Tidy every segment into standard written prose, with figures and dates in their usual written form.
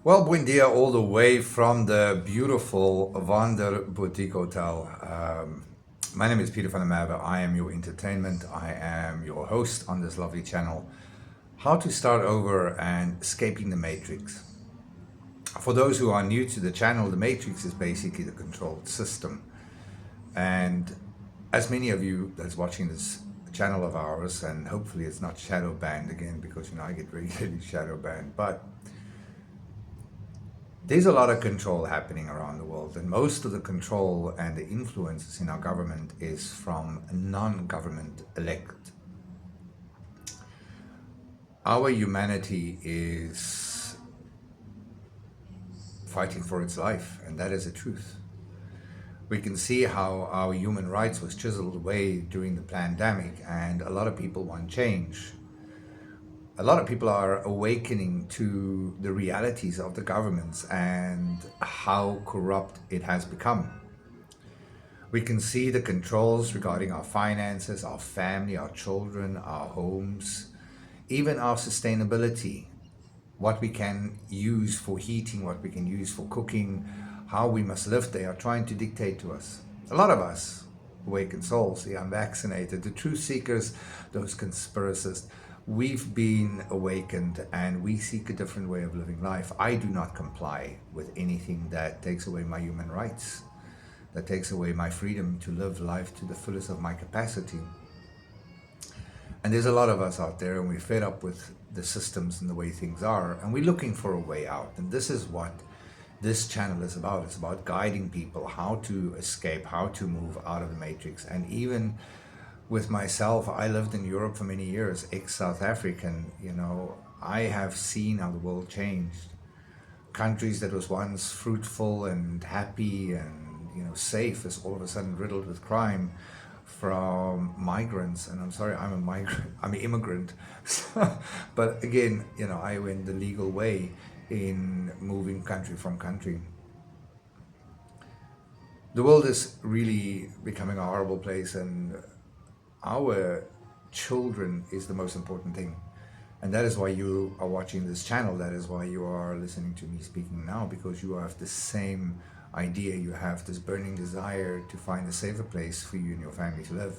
Well, buen dia all the way from the beautiful Vander Boutique Hotel. My name is Peter van der Merwe. I am your entertainment. I am your host on this lovely channel. How to start over and escaping the matrix. For those who are new to the channel, the matrix is basically the controlled system. And as many of you that's watching this channel of ours, and hopefully it's not shadow banned again because I get regularly shadow banned, but there's a lot of control happening around the world, and most of the control and the influences in our government is from non-government elect. Our humanity is fighting for its life, and that is the truth. We can see how our human rights was chiseled away during the pandemic, and a lot of people want change. A lot of people are awakening to the realities of the governments and how corrupt it has become. We can see the controls regarding our finances, our family, our children, our homes, even our sustainability, what we can use for heating, what we can use for cooking, how we must live. They are trying to dictate to us. A lot of us, awakened souls, the unvaccinated, the truth seekers, those conspiracists, we've been awakened and we seek a different way of living life. I do not comply with anything that takes away my human rights, that takes away my freedom to live life to the fullest of my capacity. And there's a lot of us out there, and we're fed up with the systems and the way things are, and we're looking for a way out. And this is what this channel is about. It's about guiding people how to escape, how to move out of the matrix. And even with myself, I lived in Europe for many years, ex-South African, I have seen how the world changed. Countries that was once fruitful and happy and safe is all of a sudden riddled with crime from migrants. And I'm sorry, I'm a migrant, I'm an immigrant. But again, I went the legal way in moving country from country. The world is really becoming a horrible place, and our children is the most important thing. And that is why you are watching this channel. That is why you are listening to me speaking now, because you have the same idea. You have this burning desire to find a safer place for you and your family to live.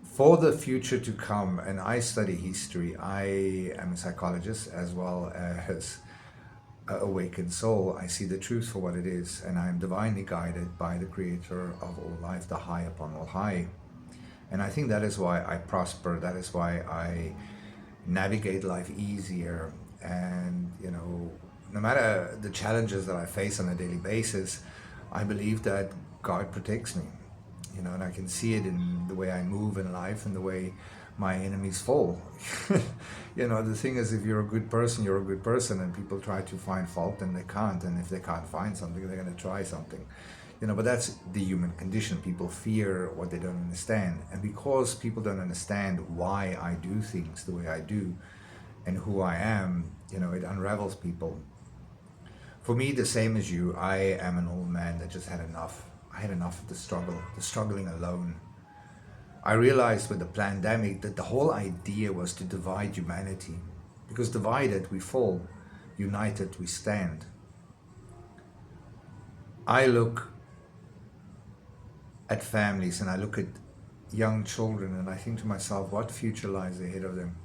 For the future to come, and I study history, I am a psychologist as well as an awakened soul. I see the truth for what it is, and I am divinely guided by the creator of all life, the high upon all high. And I think that is why I prosper. That is why I navigate life easier. And, no matter the challenges that I face on a daily basis, I believe that God protects me. And I can see it in the way I move in life and the way my enemies fall. The thing is, if you're a good person, you're a good person, and people try to find fault and they can't. And if they can't find something, they're going to try something. But that's the human condition. People fear what they don't understand. And because people don't understand why I do things the way I do and who I am, it unravels people. For me, the same as you, I am an old man that just had enough. I had enough of the struggle, the struggling alone. I realized with the pandemic that the whole idea was to divide humanity. Because divided, we fall. United, we stand. I look at families and I look at young children and I think to myself, what future lies ahead of them?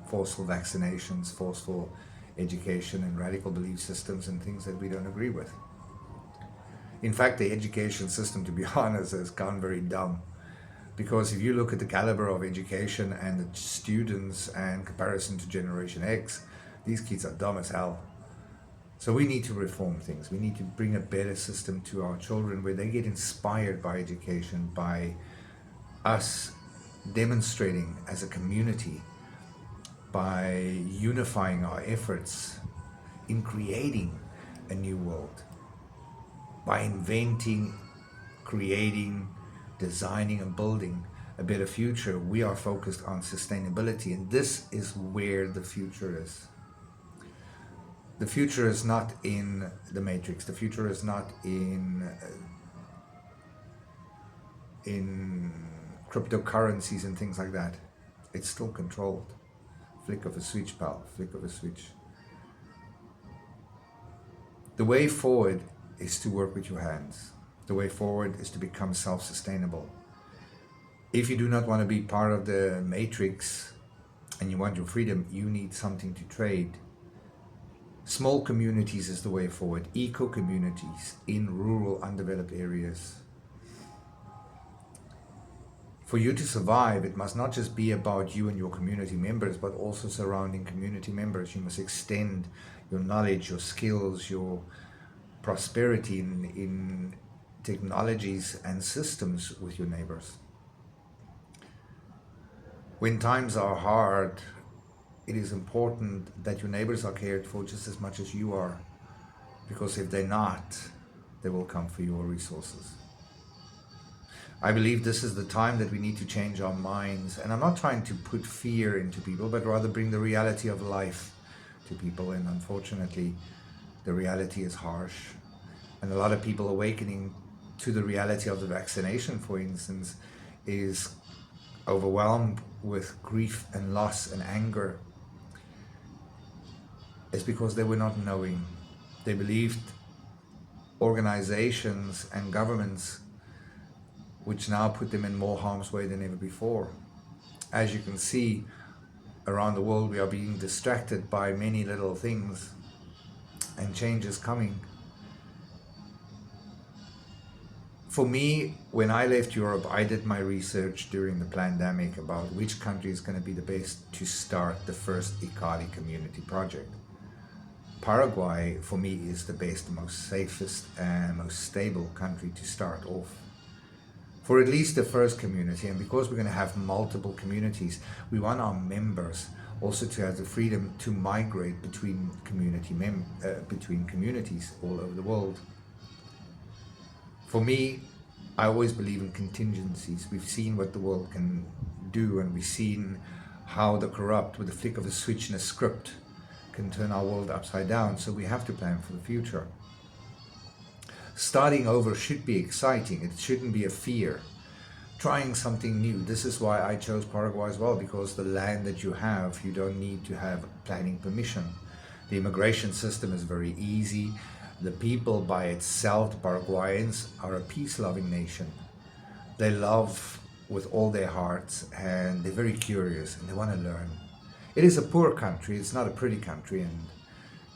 Forceful vaccinations, forceful education, and radical belief systems and things that we don't agree with. In fact, the education system, to be honest, has gone very dumb. Because if you look at the caliber of education and the students and comparison to Generation X, these kids are dumb as hell. So we need to reform things. We need to bring a better system to our children where they get inspired by education, by us demonstrating as a community, by unifying our efforts in creating a new world, by inventing, creating, designing and building a better future. We are focused on sustainability, and this is where the future is. The future is not in the matrix. The future is not in cryptocurrencies and things like that. It's still controlled. Flick of a switch, pal. Flick of a switch. The way forward is to work with your hands. The way forward is to become self-sustainable. If you do not want to be part of the matrix and you want your freedom, you need something to trade. Small communities is the way forward. Eco communities in rural, undeveloped areas. For you to survive, it must not just be about you and your community members, but also surrounding community members. You must extend your knowledge, your skills, your prosperity in technologies and systems with your neighbors. When times are hard, it is important that your neighbors are cared for just as much as you are, because if they're not, they will come for your resources. I believe this is the time that we need to change our minds, and I'm not trying to put fear into people, but rather bring the reality of life to people. And unfortunately, the reality is harsh, and a lot of people awakening to the reality of the vaccination, for instance, is overwhelmed with grief and loss and anger. It's because they were not knowing. They believed organizations and governments which now put them in more harm's way than ever before. As you can see, around the world we are being distracted by many little things, and change is coming. For me, when I left Europe, I did my research during the pandemic about which country is going to be the best to start the first Ikari community project. Paraguay, for me, is the best, most safest and most stable country to start off. For at least the first community, and because we're going to have multiple communities, we want our members also to have the freedom to migrate between communities all over the world. For me, I always believe in contingencies. We've seen what the world can do, and we've seen how the corrupt, with the flick of a switch and a script, can turn our world upside down. So we have to plan for the future. Starting over should be exciting. It shouldn't be a fear. Trying something new. This is why I chose Paraguay as well, because the land that you have, you don't need to have planning permission. The immigration system is very easy. The people by itself, the Paraguayans, are a peace-loving nation. They love with all their hearts, and they're very curious, and they want to learn. It is a poor country. It's not a pretty country, and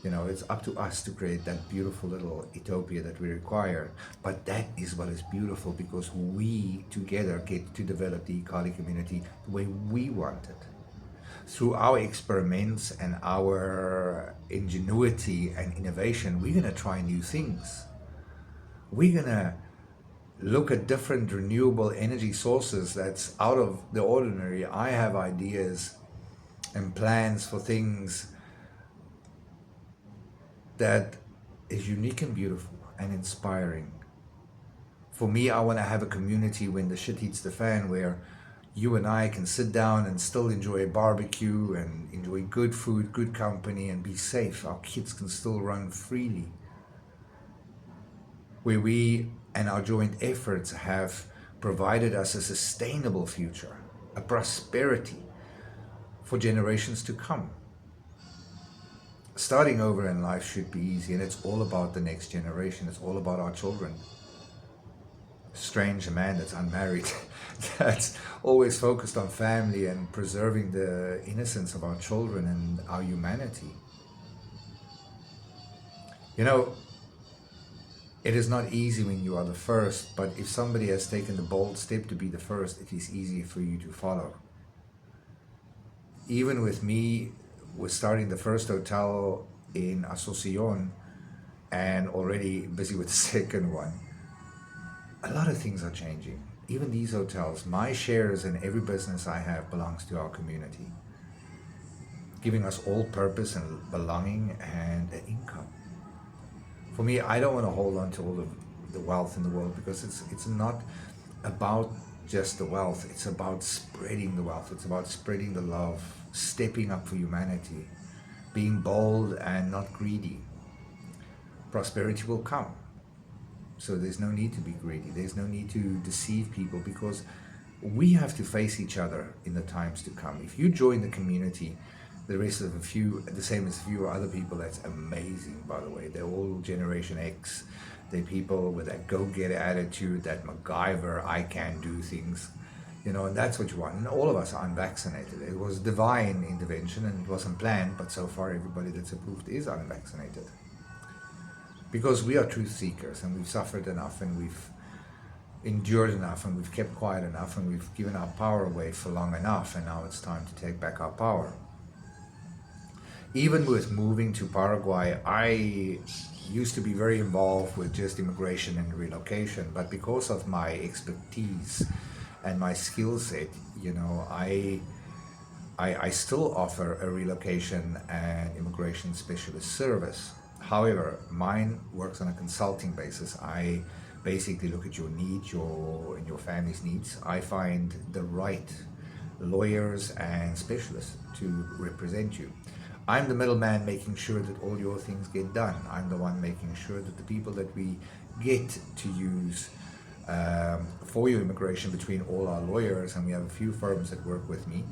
it's up to us to create that beautiful little utopia that we require. But that is what is beautiful, because we together get to develop the Ikari community the way we want it. Through our experiments and our ingenuity and innovation, we're going to try new things. We're going to look at different renewable energy sources that's out of the ordinary. I have ideas and plans for things that is unique and beautiful and inspiring. For me, I want to have a community when the shit hits the fan, where you and I can sit down and still enjoy a barbecue and enjoy good food, good company, and be safe. Our kids can still run freely. Where we and our joint efforts have provided us a sustainable future, a prosperity for generations to come. Starting over in life should be easy, and it's all about the next generation. It's all about our children. Strange, a man that's unmarried, that's always focused on family and preserving the innocence of our children and our humanity. It is not easy when you are the first, but if somebody has taken the bold step to be the first, it is easier for you to follow. Even with me, with starting the first hotel in Asunción and already busy with the second one, a lot of things are changing. Even these hotels, my shares in every business I have belongs to our community, giving us all purpose and belonging and an income. For me, I don't want to hold on to all of the wealth in the world, because it's not about just the wealth. It's about spreading the wealth. It's about spreading the love, stepping up for humanity, being bold and not greedy. Prosperity will come. So there's no need to be greedy. There's no need to deceive people, because we have to face each other in the times to come. If you join the community, the same as a few other people. That's amazing, by the way. They're all Generation X. They're people with that go-getter attitude, that MacGyver, I can do things, and that's what you want. And all of us are unvaccinated. It was divine intervention and it wasn't planned, but so far everybody that's approved is unvaccinated. Because we are truth seekers and we've suffered enough and we've endured enough and we've kept quiet enough and we've given our power away for long enough, and now it's time to take back our power. Even with moving to Paraguay, I used to be very involved with just immigration and relocation, but because of my expertise and my skill set, I still offer a relocation and immigration specialist service. However, mine works on a consulting basis. I basically look at your needs, and your family's needs. I find the right lawyers and specialists to represent you. I'm the middleman making sure that all your things get done. I'm the one making sure that the people that we get to use for your immigration between all our lawyers, and we have a few firms that work with me,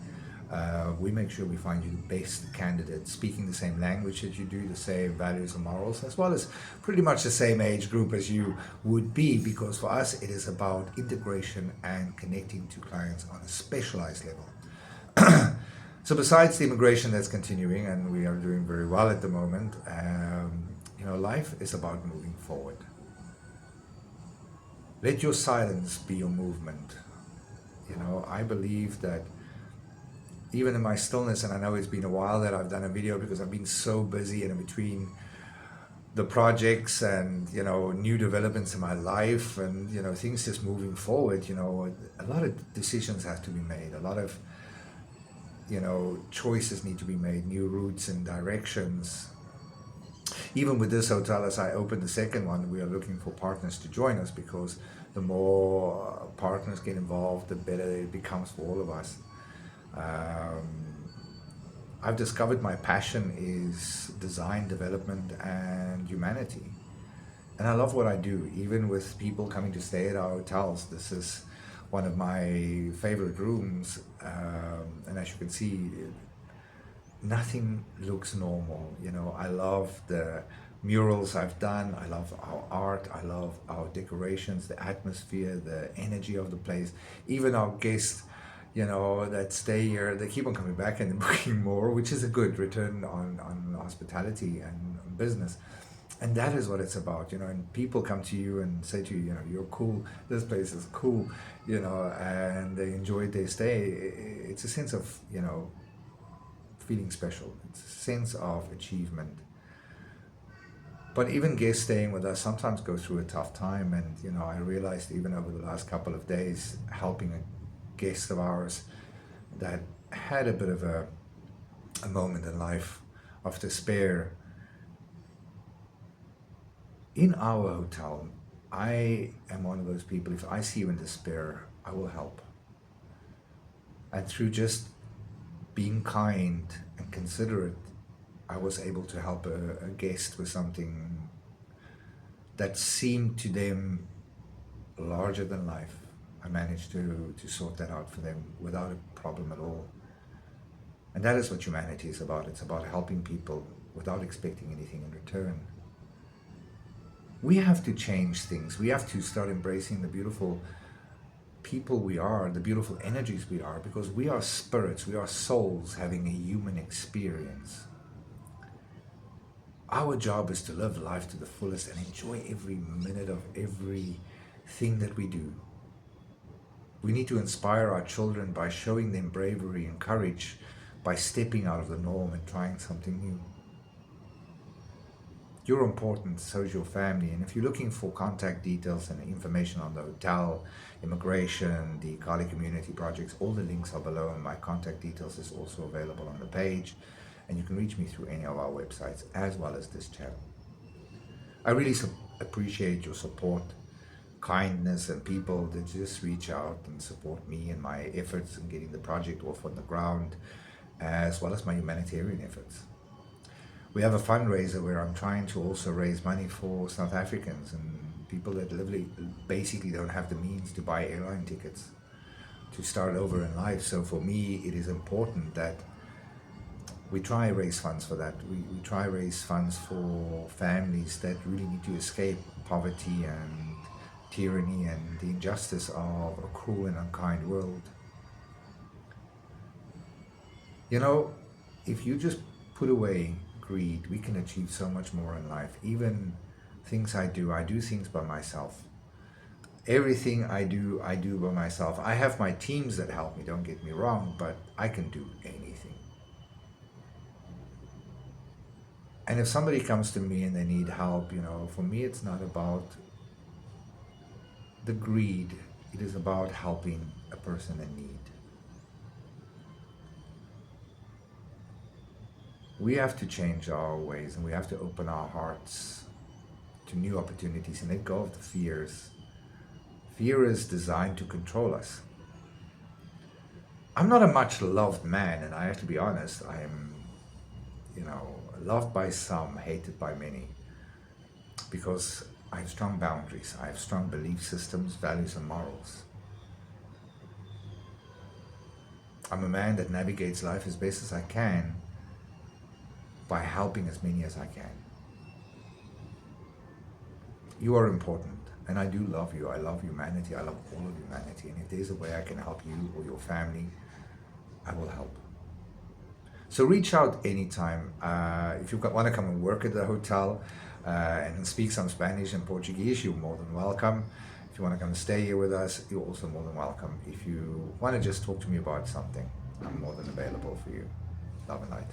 we make sure we find you the best candidate, speaking the same language that you do, the same values and morals, as well as pretty much the same age group as you would be, because for us it is about integration and connecting to clients on a specialized level. So besides the immigration that's continuing, and we are doing very well at the moment, life is about moving forward. Let your silence be your movement. I believe that even in my stillness, and I know it's been a while that I've done a video because I've been so busy and in between the projects and new developments in my life and things just moving forward, a lot of decisions have to be made, a lot of choices need to be made, new routes and directions. Even with this hotel, as I opened the second one, we are looking for partners to join us, because the more partners get involved, the better it becomes for all of us. I've discovered my passion is design, development, and humanity. And I love what I do, even with people coming to stay at our hotels. This is one of my favorite rooms, and as you can see, nothing looks normal. I love the murals I've done, I love our art, I love our decorations, the atmosphere, the energy of the place. Even our guests, that stay here, they keep on coming back and booking more, which is a good return on hospitality and business. And that is what it's about, and people come to you and say to you, you're cool, this place is cool, and they enjoyed their stay. It's a sense of, feeling special. It's a sense of achievement. But even guests staying with us sometimes go through a tough time, and I realized even over the last couple of days, helping a guest of ours that had a bit of a moment in life of despair. In our hotel, I am one of those people, if I see you in despair, I will help. And through just being kind and considerate, I was able to help a guest with something that seemed to them larger than life. I managed to sort that out for them without a problem at all. And that is what humanity is about. It's about helping people without expecting anything in return. We have to change things. We have to start embracing the beautiful people we are, the beautiful energies we are, because we are spirits, we are souls having a human experience. Our job is to live life to the fullest and enjoy every minute of everything that we do. We need to inspire our children by showing them bravery and courage, by stepping out of the norm and trying something new. You're important, so is your family. And if you're looking for contact details and information on the hotel, immigration, the Kali community projects, all the links are below, and my contact details is also available on the page. And you can reach me through any of our websites as well as this channel. I really appreciate your support, kindness, and people that just reach out and support me and my efforts in getting the project off on the ground, as well as my humanitarian efforts. We have a fundraiser where I'm trying to also raise money for South Africans and people that basically don't have the means to buy airline tickets to start over in life. So for me, it is important that We try raise funds for that. We try raise funds for families that really need to escape poverty and tyranny and the injustice of a cruel and unkind world. You know, if you just put away greed, we can achieve so much more in life. Even things I do things by myself. Everything I do by myself. I have my teams that help me, don't get me wrong, but I can do anything. And if somebody comes to me and they need help, for me it's not about the greed, it is about helping a person in need. We have to change our ways and we have to open our hearts to new opportunities and let go of the fears. Fear is designed to control us. I'm not a much loved man, and I have to be honest, I am, loved by some, hated by many, because I have strong boundaries, I have strong belief systems, values, and morals. I'm a man that navigates life as best as I can by helping as many as I can. You are important, and I do love you. I love humanity. I love all of humanity. And if there's a way I can help you or your family, I will help. So reach out anytime. If you want to come and work at the hotel and speak some Spanish and Portuguese, you're more than welcome. If you want to come stay here with us, you're also more than welcome. If you want to just talk to me about something, I'm more than available for you. Love and light.